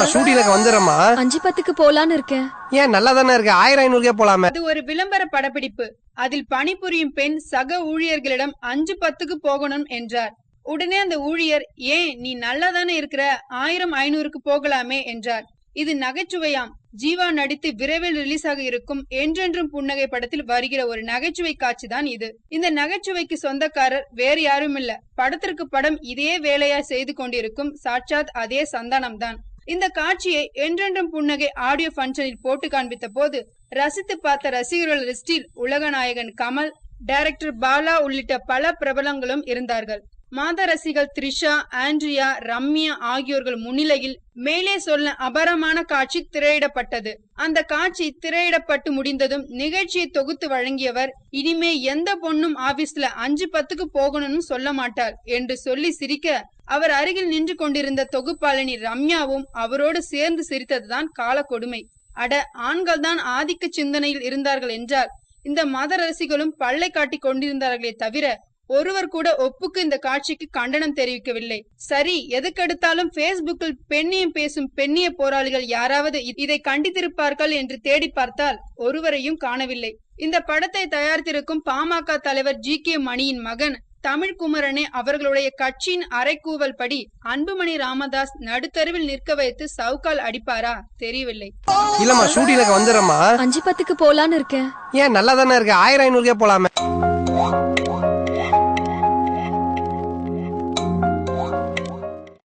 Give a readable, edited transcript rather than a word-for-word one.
இல்லம்மா ஷூட்டிங்க்கு வந்துறேம்மா. 5:10க்கு போலான்னு இருக்கேன். ஏன் நல்லா தானே இருக்கு, 1000-500க்கே போலாமே. அது ஒரு விளம்பர படப்பிடிப்பு. அதில் பணிபுரியும் பெண் சக ஊழியர்களிடம் 5:10க்கு போகணும் என்றார். உடனே அந்த ஊழியர், ஏன் நீ நல்லா தானே இருக்கிற, 1000-500க்கு போகலாமே என்றார். இது நகைச்சுவையாம். ஜீவா நடித்து விரைவில் ரிலீஸ் ஆக இருக்கும் என்றென்றும் புன்னகை படத்தில் வருகிற ஒரு நகைச்சுவை காட்சி தான் இது. இந்த நகைச்சுவைக்கு சொந்தக்காரர் வேறு யாரும் இல்ல, படத்திற்கு படம் இதே வேலையா செய்து கொண்டிருக்கும் சாட்சாத் அதே சந்தானம் தான். இந்த காட்சியை என்றென்றும் புன்னகை ஆடியோ பங்கனில் போட்டு காண்பித்த போது ரசித்து பார்த்த ரசிகர்கள் லிஸ்டில் உலக நாயகன் கமல், டைரக்டர் பாலா உள்ளிட்ட பல பிரபலங்களும் இருந்தார்கள். மாத ரசிகள் த்ரிஷா, ஆண்ட்ரியா, ரம்யா ஆகியோர்கள் முன்னிலையில் மேலே சொல்ல அபாரமான காட்சி திரையிடப்பட்டது. அந்த காட்சி திரையிடப்பட்டு முடிந்ததும் நிகழ்ச்சியை தொகுத்து வழங்கியவர், இனிமே எந்த பொண்ணும் ஆபீஸ்ல 5:10க்கு போகணும்னு சொல்ல மாட்டார் என்று சொல்லி சிரிக்க, அவர் அருகில் நின்று கொண்டிருந்த தொகுப்பாளினி ரம்யாவும் அவரோடு சேர்ந்து சிரித்ததுதான் கால கொடுமை. அட, ஆண்கள் தான் ஆதிக்க சிந்தனையில் இருந்தார்கள் என்றால் இந்த மத ரசிகளும் பல்லை காட்டி கொண்டிருந்தார்களே தவிர ஒருவர் கூட ஒப்புக்கு இந்த காட்சிக்கு கண்டனம் தெரிவிக்கவில்லை. சரி, எதுக்கெடுத்தாலும் பேஸ்புக்கில் பெண்ணியம் பேசும் பெண்ணிய போராளிகள் யாராவது இதை கண்டித்திருப்பார்கள் என்று தேடி பார்த்தால் ஒருவரையும் காணவில்லை. இந்த படத்தை தயாரித்திருக்கும் பாமக தலைவர் GK மணியின் மகன் தமிழ்குமரனே அவர்களுடைய கட்சியின் அறைகூவல் படி அன்புமணி ராமதாஸ் நடுத்தருவில் நிற்க வைத்து சவுக்கால் அடிப்பாரா தெரியவில்லை. இல்லம்மா ஷூட்டிங்க்கு வந்துறேம்மா. 5:10க்கு போலான்னு இருக்கேன். ஏன் நல்லா தானே இருக்கு, 1000-500க்கே போலாமே.